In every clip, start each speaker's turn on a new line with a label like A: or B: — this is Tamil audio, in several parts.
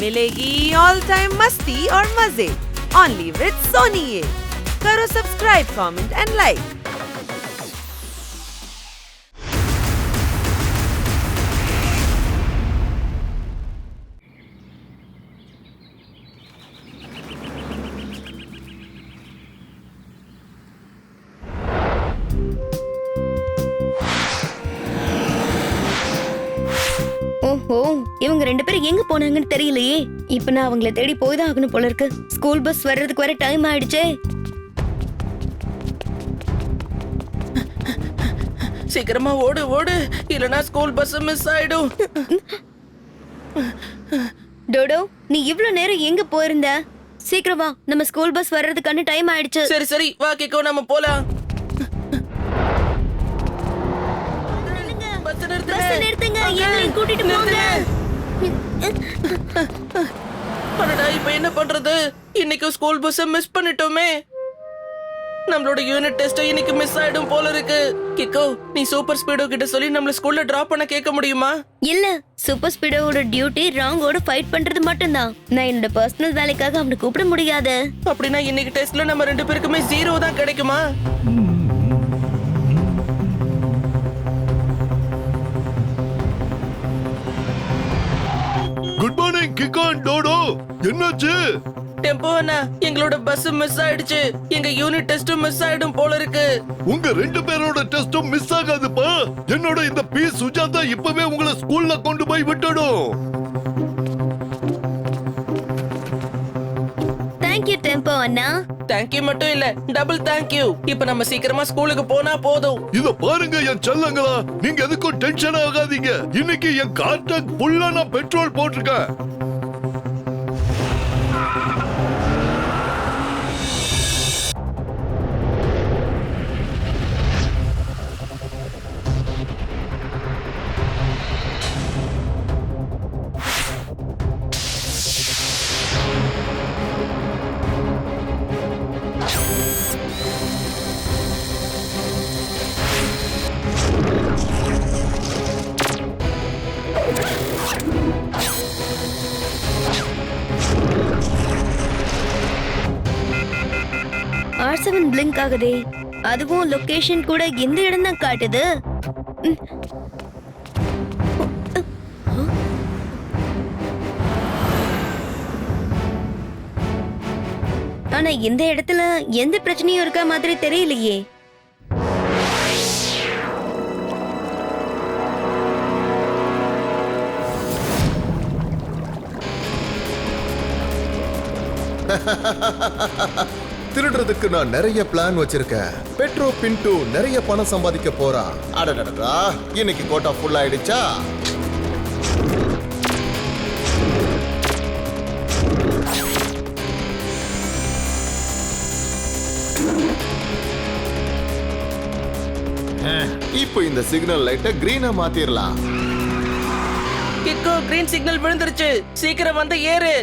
A: मिलेगी ऑल टाइम मस्ती और मजे ओनली विद सोनी। ये करो सब्सक्राइब, कमेंट एंड लाइक।
B: ஓஹோ, இவங்க ரெண்டு பேரும் எங்க போனாங்கன்னு தெரியலையே. இப்ப நான் அவங்கள தேடி போய் தான் ஆகணும் போல இருக்கு. ஸ்கூல் பஸ் வர்றதுக்கு வர டைம் ஆயிடுச்சே.
C: சீக்கிரமா ஓடு ஓடு, இல்லனா ஸ்கூல் பஸ் மிஸ் ஆயிடும்.
B: டோடோ, நீ இவ்ளோ நேரம் எங்க போயிருந்த? சீக்கிரம் வா, நம்ம ஸ்கூல் பஸ் வர்றதுக்கான டைம் ஆயிடுச்சு.
C: சரி சரி வா கிக்கோ, நம்ம போலாம். பஸ்
B: நிறுத்துங்க, எங்களையும் கூட்டிட்டு போங்க.
C: அடடா, இப்ப என்ன பண்றது? இன்னைக்கு ஸ்கூல் பஸ் மிஸ் பண்ணிட்டோமே. நம்மளோட யூனிட் டெஸ்ட் இன்னைக்கு மிஸ் ஆயிடும் போல இருக்கு. கிக்கோ, நீ சூப்பர் ஸ்பீடோ கிட்ட சொல்லி நம்மள ஸ்கூல்ல டிராப் பண்ண கேட்க முடியுமா?
B: இல்ல, சூப்பர் ஸ்பீடோட டியூட்டி ராங்கோட ஃபைட் பண்றது மட்டும்தான். நான் என்னோட பர்சனல் வேலைக்காக அவனை கூப்பிட முடியாது.
C: அப்படின்னா இன்னைக்கு டெஸ்ட்ல நம்ம ரெண்டு பேருக்குமே 0 தான் கிடைக்குமா?
D: Good morning Kicko and Dodo. என்னாச்சு?
C: டெம்போ அண்ணா, எங்களோட பஸ் மிஸ் ஆயிடுச்சு. எங்க யூனிட் டெஸ்டும் மிஸ் ஆயிடும் போல இருக்கு.
D: உங்க ரெண்டு பேரோட டெஸ்டும் மிஸ் ஆகாதுப்பா. என்னோட இந்த பி சுஜாதா இப்பவே உங்களை ஸ்கூல்ல கொண்டு போய் விட்டுடும்.
B: தேங்க்யூ டெம்போ அண்ணா.
C: தேங்க்யூ மட்டும் இல்ல, டபுள் தேங்க்யூ. இப்ப நம்ம சீக்கிரமா ஸ்கூலுக்கு போனா போதும்.
D: இத பாருங்க என் செல்லங்களா, நீங்க எதுக்கும் டென்ஷன் ஆகாதீங்க. இன்னைக்கு என் கார் டேங்க் ஃபுல்லா நான் பெட்ரோல் போட்டிருக்கேன்.
B: R7 பிளிங்க் ஆகுதே. அதுவும் லொகேஷன் கூட எந்த இடம் தான் காட்டுது. ஆனா இந்த இடத்துல எந்த பிரச்சனையும் இருக்க மாதிரி தெரியலையே.
E: திருடுறதுக்கு நான் நிறைய பிளான் வச்சிருக்கேன். பெட்ரோ பின்டோ நிறைய பணம் சம்பாதிக்க போறான். அடடடா, இன்னைக்கு கோட்டா ஃபுல் ஆயிடுச்சா? இப்போ இந்த சிக்னல் லைட்டை கிரீனா மாத்திரலாம்.
C: கிக்கோ, கிரீன் சிக்னல் விழுந்துருச்சு. சீக்கிரம் வந்து ஏறு.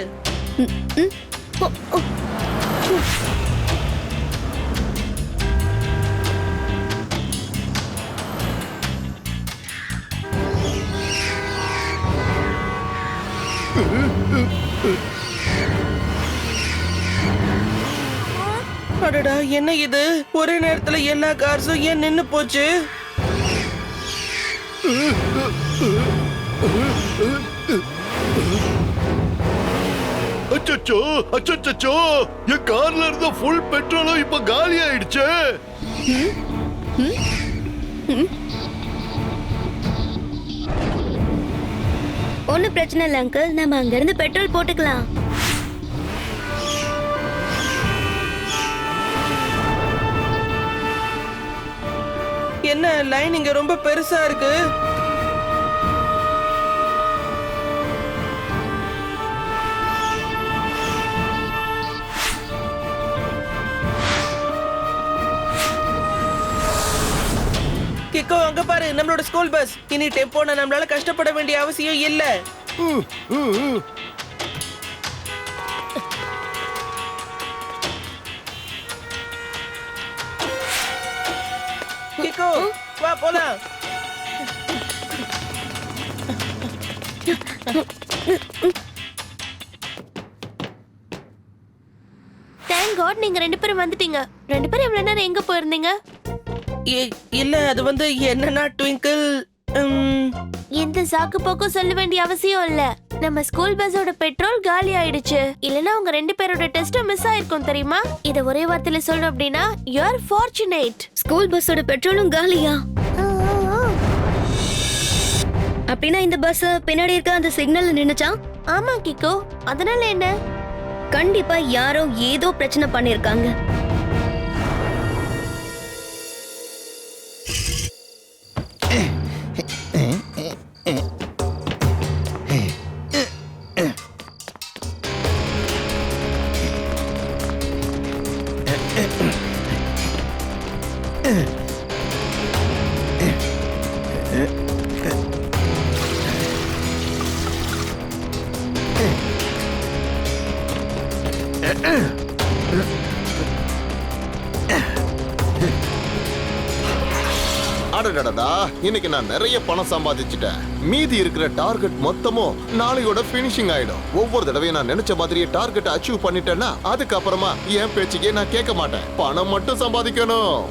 C: அடடா, என்ன இது? ஒரே நேரத்துல எல்லா கார்ஸும் ஏன் நின்னு போச்சு?
D: அச்சச்சோ அச்சச்சோ, என் கார்ல இருந்த ஃபுல் பெட்ரோலும் இப்ப காலி ஆயிடுச்சு.
B: ஒன்னும் பிரச்சனை இல்ல அங்கிள், நம்ம அங்க இருந்து பெட்ரோல் போட்டுக்கலாம்.
C: என்ன லைன் இங்க ரொம்ப பெருசா இருக்கு? கிக்கோ, அங்க பாரு, நம்மளோட ஸ்கூல் பஸ். இனி டெம்போன நம்மளால கஷ்டப்பட வேண்டிய அவசியம் இல்ல. கிக்கோ, வா போலாம்.
F: தேங்க் காட் நீங்க ரெண்டு பேரும் வந்துட்டீங்க. ரெண்டு பேரும் எவ்வளவு நேரம் எங்க போயிருந்தீங்க?
C: இல்ல அது வந்து என்னன்னா ட்விங்கிள்
F: எந்த சாக்கு போக்கும் சொல்ல வேண்டிய அவசியம் இல்ல. நம்ம ஸ்கூல் பஸ்ஸோட பெட்ரோல் காலி ஆயிடுச்சு. இல்லனா உங்க ரெண்டு பேரோட டெஸ்டும் மிஸ் ஆயிருக்கும் தெரியுமா? இத ஒரே வார்த்தையில சொல்லணும் அப்படின்னா you are fortunate.
B: ஸ்கூல் பஸ்ஸோட பெட்ரோலும் காலியா? அப்படின்னா இந்த பஸ் பின்னாடி இருக்க அந்த சிக்னல்ல நின்னுச்சா?
F: ஆமா கிக்கோ, அதனால என்ன?
B: கண்டிப்பா யாரோ ஏதோ பிரச்சனை பண்ணிருக்காங்க.
E: அடடடா, இன்னைக்கு நான் நிறைய பணம் சம்பாதிச்சிட்டேன். மீதி இருக்கிற டார்கெட் மொத்தமும் நாளையோட பினிஷிங் ஆயிடும். ஒவ்வொரு தடவையும் நான் நினைச்ச மாதிரியே டார்கெட் அச்சீவ் பண்ணிட்டேன்னா அதுக்கப்புறமா என் பேச்சுக்கே நான் கேட்க மாட்டேன். பணம் மட்டும் சம்பாதிக்கணும்.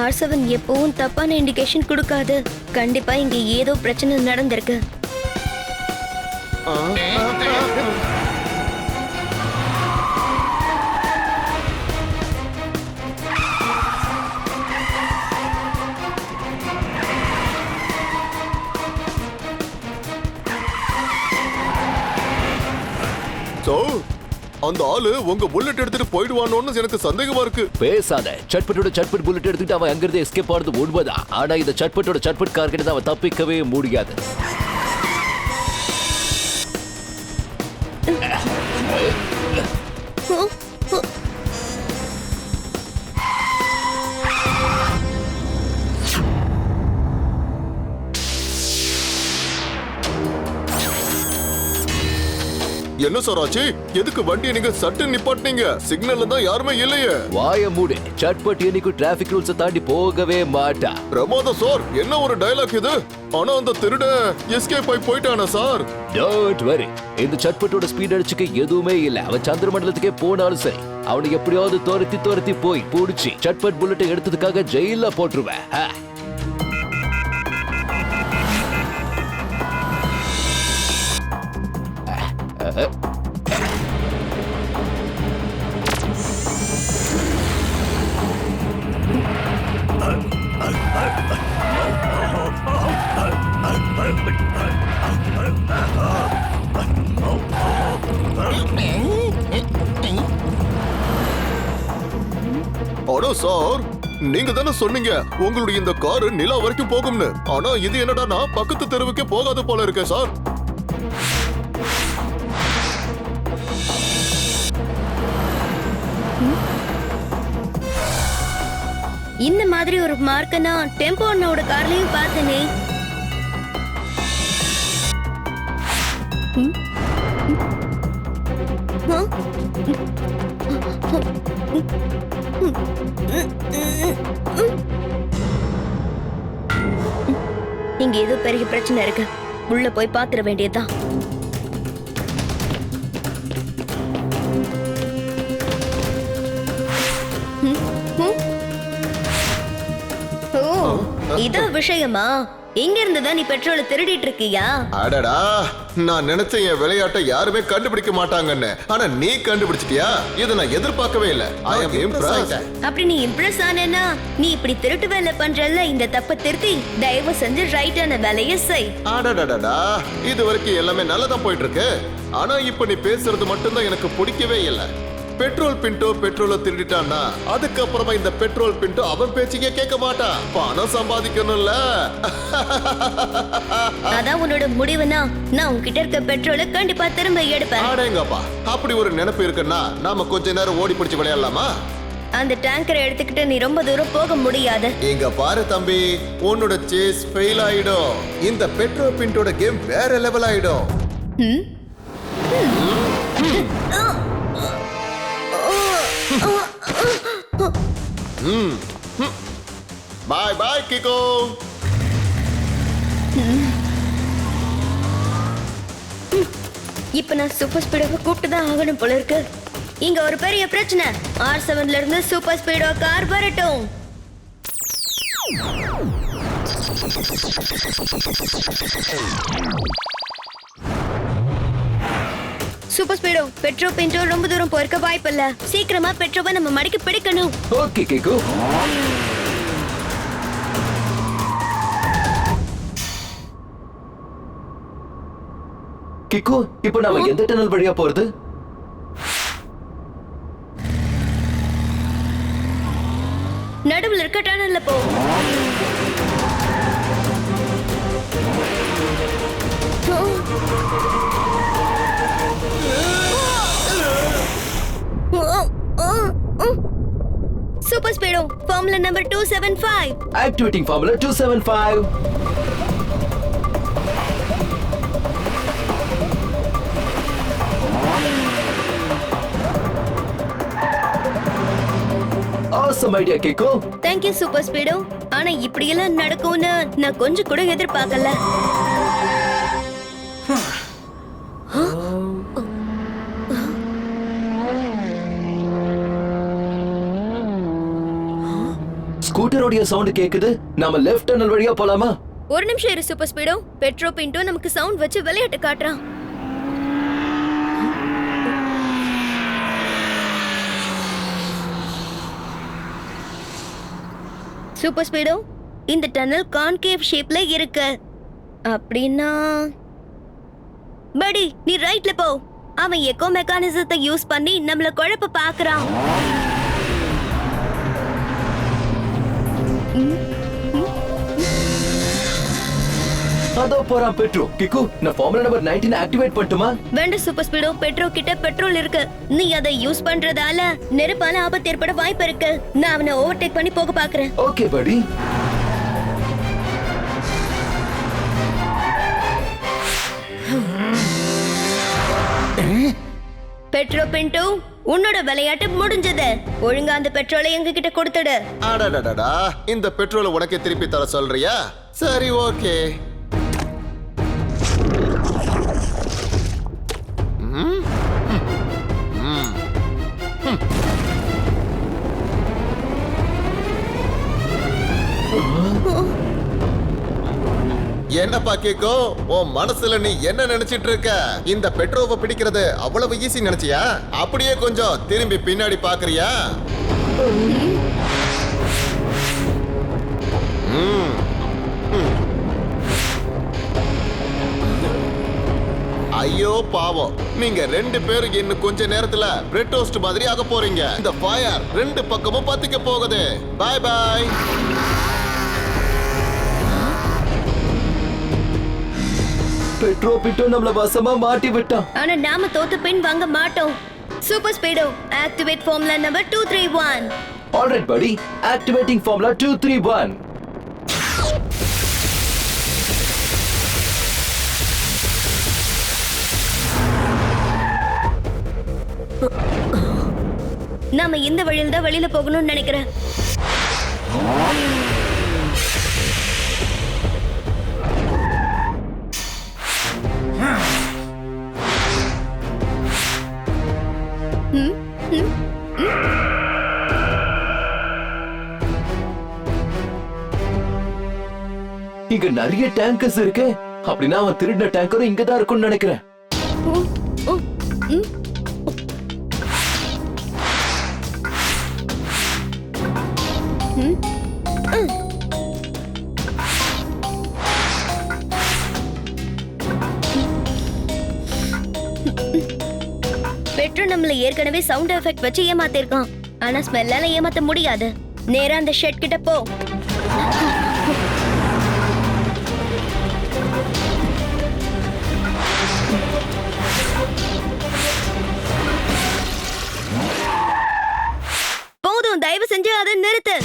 B: R7 எப்பவும் தப்பான இண்டிகேஷன் கொடுக்காது. கண்டிப்பா இங்க ஏதோ பிரச்சனை நடந்திருக்கு.
E: அந்த ஆளு உங்க புல்லட் எடுத்துட்டு போயிடுவானோன்னு எனக்கு சந்தேகமா இருக்கு.
G: பேசாத. சட்பட்டோட சட்பட் புல்லட் எடுத்துட்டு அவன் அங்கிருந்து எஸ்கேப் ஆனது உண்மைதான். ஆனா இந்த சட்பட்டோட சட்பட் கார்கிட்ட அவன் தப்பிக்கவே முடியாது.
E: என்ன சார் ஆச்சு? எதுக்கு வண்டியை நீங்க சட்டு நிப்பாட்டினீங்க? சிக்னல்ல தான் யாருமே இல்லையே.
G: வாய மூடு. சட்பட் என்னைக்கு டிராபிக் ரூல்ஸ் தாண்டி போகவே மாட்டா.
E: பிரமாதம் சார். என்ன ஒரு டயலாக் இது? ஆனா அந்த திருட எஸ்கேப் ஆகி போயிட்டானா சார்?
G: Don't worry. இந்த சட்பட்டோட ஸ்பீட் அடிச்சுக்க எதுவுமே இல்ல. அவன் சந்திர மண்டலத்துக்கே போனாலும் சரி, அவனை எப்படியாவது துரத்தி போய் புடிச்சு சட்பட் புல்லட்டை எடுத்ததுக்காக ஜெயில போட்டுருவேன்.
E: அடோ சார், நீங்க தானே சொன்னீங்க உங்களுடைய இந்த காரு நிலா வரைக்கும் போகும்னு. ஆனா இது என்னடானா பக்கத்து தெருவுக்கே போகாத போல இருக்கே சார்.
B: இந்த மாதிரி ஒரு மார்க்க நான் டெம்போ அண்ணாவோட கார்லயும் பார்த்தேனே. இங்க ஏதோ பெரிய பிரச்சனை இருக்கு. உள்ள போய் பாத்துற வேண்டியதுதான். இதான் விஷயமா? எங்க இருந்துதான் நீ பெட்ரோலை திருடிட்டு இருக்கியா?
E: அடடா, நான் நினைச்ச என் விளையாட்டை யாருமே கண்டுபிடிக்க மாட்டாங்கன்னு. ஆனா நீ கண்டுபிடிச்சிட்டியா? இதை நான் எதிர்பார்க்கவே இல்ல. ஐ அம் இம்ப்ரெஸ்ட்.
B: அப்படி நீ இம்ப்ரெஸ் ஆனேனா நீ இப்படி திருட்டு வேலை பண்றல்ல, இந்த தப்பை திருத்தி தயவு செஞ்சு ரைட்டான வேலையை செய்.
E: அடடடடா, இது வரைக்கும் எல்லாமே நல்லதா போயிட்டு இருக்கு. ஆனா இப்ப நீ பேசுறது மட்டும்தான் எனக்கு பிடிக்கவே இல்லை. பெட்ரோல் பின்டோ பெட்ரோலை திருடிட்டான்னா அதுக்கப்புறமா இந்த பெட்ரோல் பின்டோ அவன் பேச்சுக்கே கேட்க மாட்டான். பணம் சம்பாதிக்கணும்ல.
B: அதான் உன்னோட முடிவுனா நான் உன்கிட்ட இருக்க பெட்ரோலை கண்டிப்பா திரும்ப எடுப்பேன்.
E: ஆடேங்கப்பா, அப்படி ஒரு நினைப்பு இருக்குன்னா நாம கொஞ்ச நேரம் ஓடி பிடிச்சு விளையாடலாமா?
B: அந்த டேங்கரை எடுத்துக்கிட்டு நீ ரொம்ப தூரம் போக முடியாது.
E: இங்க பாரு தம்பி, உன்னோட சேஸ் ஃபெயில் ஆயிடும். இந்த பெட்ரோல் பின்டோட கேம் வேற லெவல் ஆயிடும். பாய் பாய் கிகோ.
B: இப்ப நான் சூப்பர் ஸ்பீடோவை கூப்பிட்டு தான் ஆகணும் போல இருக்கு. இங்க ஒரு பெரிய பிரச்சனை. R7ல இருந்து சூப்பர் ஸ்பீடோ கார் வரட்டும். சூப்பர் ஸ்பீடோ, பெட்ரோ பின்டோ ரொம்ப தூரம் போயிருக்க வாய்ப்பில்ல. சீக்கிரமா பெட்ரோவை நம்ம மடிக்கு பிடிக்கணும்.
G: Okay kick. கிக்கு, இப்போ நாம எந்த டனல் வழியா போறது?
B: நடுவுல இருக்க டனல்ல போ. Super Speedo, formula number 275.
G: Activating formula 275. Awesome idea, Kiko.
B: Thank you, Super Speedo. ஆனா இப்படி எல்லாம் நடக்கும்னு நான் கொஞ்சம் கூட எதிர்பார்க்கல.
G: ஸ்கூட்டரோட சவுண்ட் கேக்குது. நாம லெஃப்ட் டனல் வழியா போலாமா?
B: ஒரு நிமிஷம் இரு சூப்பர் ஸ்பீடோ. பெட்ரோ பின்டோ நமக்கு சவுண்ட் வச்சு விளையாட்டு காட்டுறான். சூப்பர் ஸ்பீடோ, இந்த டனல் கான்கேவ் ஷேப்ல இருக்கு. அப்படின்னா படி, நீ ரைட்ல போ. அவன் எக்கோ மெக்கானிசத்தை யூஸ் பண்ணி நம்மள குழப்ப பாக்குறான்.
G: அதோ போறான் பெட்ரோ. கிக்கு, நான் ஃபார்முலா நம்பர் 19 ஆக்டிவேட் பண்ணட்டுமா?
B: வேண்டாம் சூப்பர் ஸ்பீடோ, பெட்ரோ கிட்ட பெட்ரோல் இருக்கு. நீ அதை யூஸ் பண்றதால நெருப்பால ஆபத்து ஏற்பட வாய்ப்பு இருக்கு. நான் அவனை ஓவர்டேக் பண்ணி போக பாக்குறேன்.
G: ஓகே படி.
B: பெட்ரோ பின்டோ, உன்னோட விளையாட்டு முடிஞ்சது. ஒழுங்கா அந்த பெட்ரோலை எங்க கிட்ட கொடுத்துடு.
E: அடடடடா, இந்த பெட்ரோலை உனக்கு திருப்பி தர சொல்றியா? சரி, ஓகே. என்னப்பா கேக்கோ, உன் மனசுல நீ என்ன நினைச்சிட்டு இருக்க? இந்த பெட்ரோவை பிடிக்கிறது அவ்வளவு ஈஸி நினைச்சியா? அப்படியே கொஞ்சம் திரும்பி பின்னாடி பாக்குறியா? ஐயோ பாவம், நீங்க ரெண்டு பேரும் இன்னும் கொஞ்ச நேரத்துல பிரெட் டோஸ்ட் மாதிரி ஆக போறீங்க. இந்த ஃபயர் ரெண்டு பக்கமும் பத்திக்க போகுது. பாய் பாய்.
G: பெட்ரோ பின்டோ நம்மள வசமா மாட்டி விட்டான்.
B: ஆனா நாம தோத்து பின் வாங்க மாட்டோம். Super Speedo, activate formula number 231.
G: Alright படி, ஆக்டிவேட்டிங் ஃபார்முலா 231.
B: நாம இந்த வழியில தான் வெளியில போகணும்னு நினைக்கிறேன்.
G: இங்க நிறைய டேங்கர்ஸ் இருக்கு. அப்படின்னா அவன் திருடின டேங்கரும் இங்க தான் இருக்கும்னு நினைக்கிறேன்.
B: பெட்ரோ நம்மள ஏற்கனவே சவுண்ட் எஃபெக்ட் வச்சு ஏமாத்திருக்கான். ஆனா ஸ்மெல்லால ஏமாத்த முடியாது. நேரா அந்த ஷெட் கிட்ட போ. போதும், தயவு செஞ்சு அதை நிறுத்து.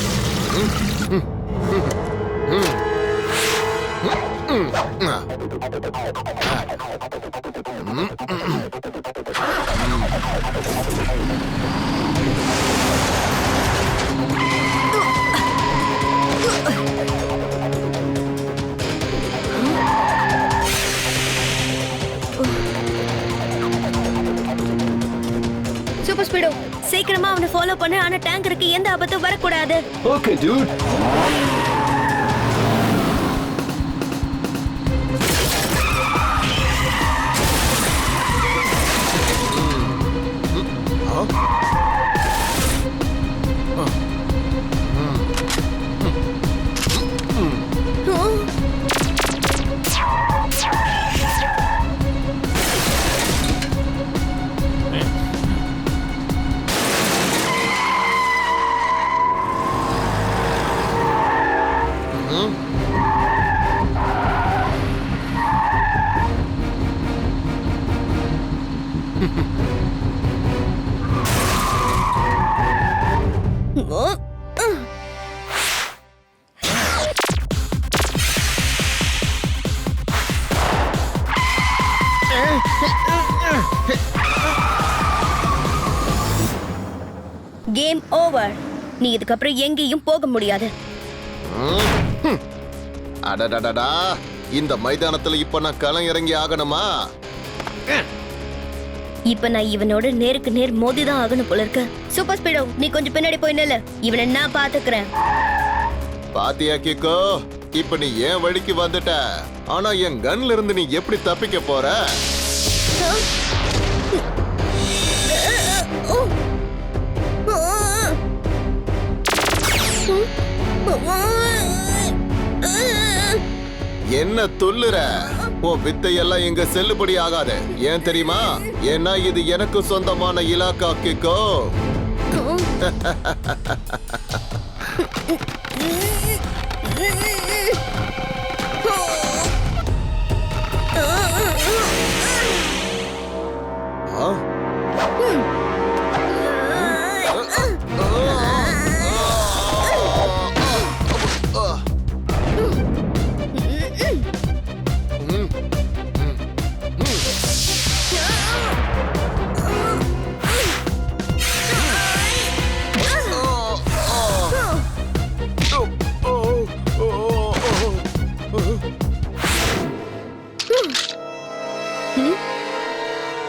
B: சீக்கிரமா அவனை ஃபாலோ பண்ணு. ஆனா டேங்கருக்கு எந்த ஆபத்தும் வரக்கூடாது.
G: Okay dude.
B: Game over. நீ இதுக்கப்புறம் எங்கேயும் போக முடியாது.
E: அடடடடா, இந்த மைதானத்துல இப்ப நான் களம் இறங்கி ஆகணுமா?
B: இப்ப நான் இவனோட நேருக்கு நேர் மோதிதான் ஆகணும் போல இருக்கு. சூப்பர் ஸ்பீடோ, நீ கொஞ்சம் பின்னாடி போய் நில்லு. இவனை நான் பாத்துக்கிறேன்.
E: பாத்தியா கிக்கோ, இப்ப நீ ஏன் வழிக்கு வந்துட்ட. ஆனா என் கன்ல இருந்து நீ எப்படி தப்பிக்க போற? என்ன துள்ளுற? உன் வித்தையெல்லாம் இங்க செல்லுபடி ஆகாது. ஏன் தெரியுமா? ஏன்னா இது எனக்கு சொந்தமான இலாக்கா கிக்கோ.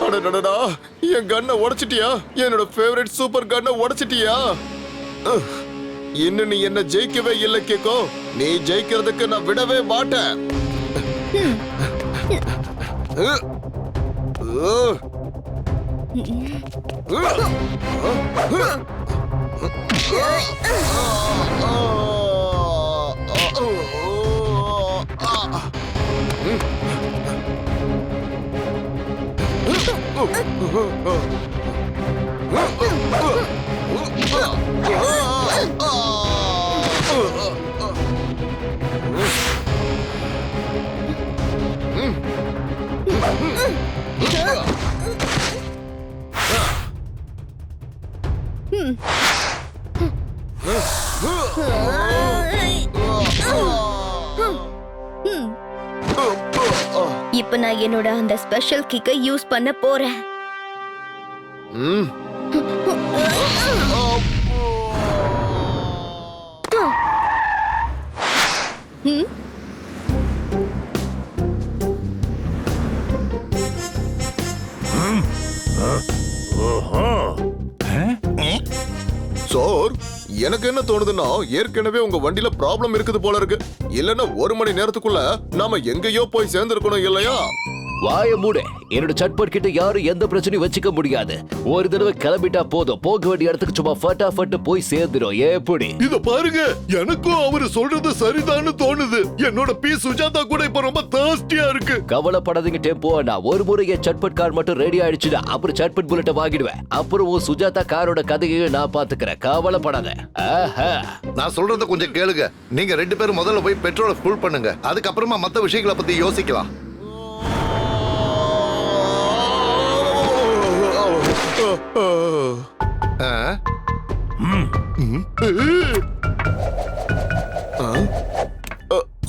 E: அடடடடா, என் கண்ணை உடைச்சிட்டியா? என்னோட ஃபேவரட் சூப்பர் கண்ணை உடைச்சிட்டியா? இன்னும் நீ என்ன ஜெயிக்கவே இல்லை கேக்கோ. நீ ஜெயிக்கிறதுக்கு நான் விடவே மாட்டேன்.
B: இப்ப நான் என்னோட அந்த ஸ்பெஷல் கிக்கை யூஸ் பண்ண போறேன்.
E: சார், எனக்கு என்ன தோணுதுன்னா, ஏற்கனவே உங்க வண்டியில ப்ராப்ளம் இருக்குது போல இருக்கு. இல்லன்னா 1 மணி நேரத்துக்குள்ள நாம எங்கேயோ போய் சேர்ந்திருக்கணும் இல்லையா?
G: வாய மூடு. என்னோட சட்பட் கிட்ட யாரும் எந்த பிரச்சனையும் வச்சுக்க முடியாது. ஒரு தடவை கிளம்பிட்டா போதும். போக வேண்டிய இடத்துக்கு சும்மா ஃபட்டாஃபட்டு போய் சேர்ந்துரும். எப்படி?
D: இத பாருங்க, எனக்கும் அவரு சொல்றது சரிதான்னு தோணுது. என்னோட பி சுஜாதா கூட இப்ப ரொம்ப தாஸ்டியா இருக்கு.
G: கவலைப்படாதீங்க டெம்போ. நான் ஒரு முறை என் சட்பட் கார் மட்டும் ரெடி ஆயிடுச்சுன்னா அப்புறம் சட்பட் புல்லட்டை வாங்கிடுவேன். அப்புறம் உன் சுஜாதா காரோட கதையை நான் பாத்துக்கிறேன். கவலைப்படாத.
H: நான் சொல்றத கொஞ்சம் கேளுங்க. நீங்க 2 பேரும் முதல்ல போய் பெட்ரோலை ஃபுல் பண்ணுங்க. அதுக்கப்புறமா மத்த விஷயங்களை பத்தி யோசிக்கலாம்.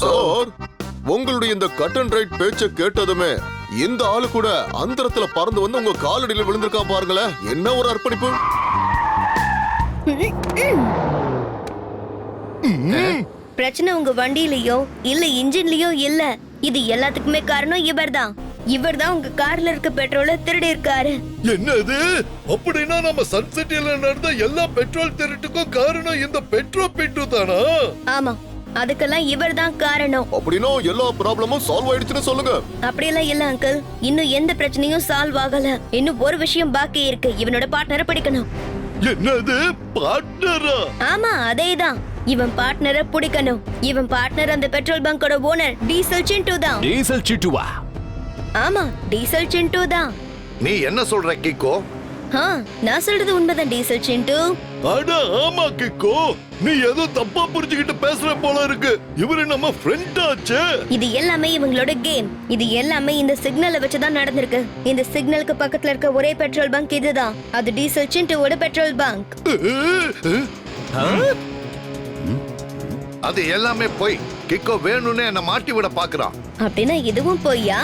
E: சார், உங்களுடைய இந்த கட் அண்ட் ரைட் பேச்ச கேட்டதுமே இந்த ஆளு கூட அந்தரத்துல பறந்து வந்து உங்க காலடியில விழுந்திருக்கா பாருங்களேன். என்ன ஒரு அர்ப்பணிப்பு.
B: பிரச்சனை உங்க வண்டியிலயோ இல்ல இன்ஜின்லயோ இல்ல. இது எல்லாத்துக்குமே காரணம் இவர்தான். இவர் தான் உங்க கார்ல இருக்க பெட்ரோலை திருடி இருக்காரு.
D: என்னது? அப்படின்னா நம்ம சன் சிட்டில நடந்த எல்லா பெட்ரோல் திருட்டுக்கும் காரணம் இந்த பெட்ரோல் பிட்டு தானா?
B: ஆமா, அதுக்கெல்லாம் இவர் தான் காரணம்.
E: அப்படின்னா எல்லா ப்ராப்ளமும் சால்வ் ஆயிடுச்சுன்னு சொல்லுங்க.
B: அப்படியெல்லாம் இல்ல அங்கிள், இன்னும் எந்த பிரச்சனையும் சால்வ் ஆகல. இன்னும் ஒரு விஷயம் பாக்கி இருக்கு. இவனோட பார்ட்னரை பிடிக்கணும்.
D: என்னது? பார்ட்னரா?
B: ஆமா, அதேதான். இவன் பார்ட்னரை பிடிக்கணும். இவன் பார்ட்னர் அந்த பெட்ரோல் பங்கோட ஓனர் டீசல் சிண்டு தான்.
G: டீசல் சிட்டுவா?
B: ஆமா, டீசல் சிண்டு தான்.
H: நீ என்ன சொல்ற கிக்கோ?
B: நான் சொல்றது உண்மைதான் டீசல் சிண்டு.
D: அட ஆமா கிக்கோ, நீ ஏதோ தப்பா புரிஞ்சுக்கிட்டு பேசுற போல இருக்கு. இவரு நம்ம ஃப்ரெண்ட் ஆச்சே.
B: இது எல்லாமே இவங்களோட கேம். இது எல்லாமே இந்த சிக்னலை வச்சுதான் நடந்திருக்கு. இந்த சிக்னலுக்கு பக்கத்துல இருக்க ஒரே பெட்ரோல் பங்க் இதுதான். அது டீசல் சிண்டுவோட பெட்ரோல் பங்க்.
H: அது எல்லாமே போய் கிக்கோ வேணும்னு என்ன மாட்டி விட பாக்குறான்.
B: அப்படின்னா இதுவும் பொய்யா?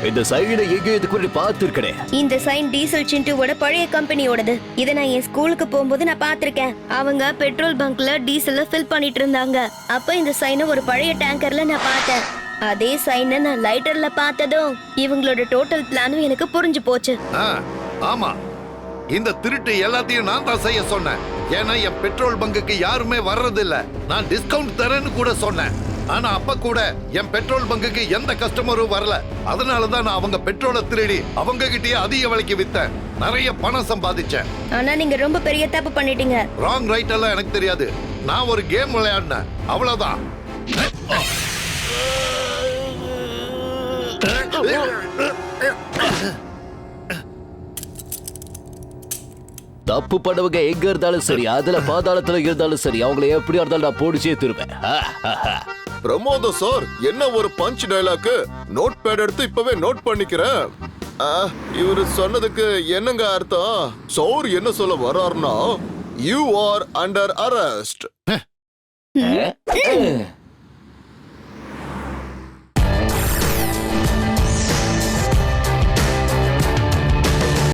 G: இந்த சைடை எங்கேயோ இதுக்கு முன்னாடி பார்த்திருக்கனே.
B: இந்த சைன் டீசல் சிண்டுவோட பழைய கம்பெனியோடது. இதை நான் என் ஸ்கூலுக்கு போகும்போது நான் பார்த்திருக்கேன். அவங்க பெட்ரோல் பங்க்ல டீசல ஃபில் பண்ணிட்டு இருந்தாங்க. அப்ப இந்த சைனை ஒரு பழைய டேங்கர்ல நான் பார்த்தேன். அதே சைனை நான் லைட்டர்ல பார்த்ததும் இவங்களோட டோட்டல் பிளானும் எனக்கு புரிஞ்சு போச்சு.
H: ஆமா, இந்த திருட்டு எல்லாத்தையும் நான் தான் செய்ய சொன்னேன். ஏன்னா என் பெட்ரோல் பங்குக்கு யாருமே வர்றதில்ல. நான் டிஸ்கவுண்ட் தரேன்னு கூட சொன்னேன். ஆனா அப்ப கூட என் பெட்ரோல் பங்குக்கு எந்த கஸ்டமரும் வரல. அதனாலதான் நான் அவங்க பெட்ரோலை திருடி அவங்க கிட்டயே அதிக விலைக்கு வித்தேன். நிறைய பணம் சம்பாதிச்சேன்.
B: ஆனா நீங்க ரொம்ப பெரிய தப்பு பண்ணிட்டீங்க.
H: ராங் ரைட் எல்லாம் எனக்கு தெரியாது. நான் ஒரு கேம் விளையாடினேன், அவ்வளவுதான்.
G: தப்பு பண்ணவங்க எங்க இருந்தாலும் சரி, அதுல பாதாளத்துல இருந்தாலும் சரி, அவங்களை எப்படியா இருந்தாலும் நான் போடிச்சே திருவேன்.
E: பிரமோத சார், என்ன ஒரு பஞ்ச் டயலாக். நோட் பேட் எடுத்து இப்பவே நோட் பண்ணிக்கிறேன். இவரு சொன்னதுக்கு என்னங்க அர்த்தம்? சார் என்ன சொல்ல வர்றாருன்னா, யூ ஆர் அண்டர் அரெஸ்ட்.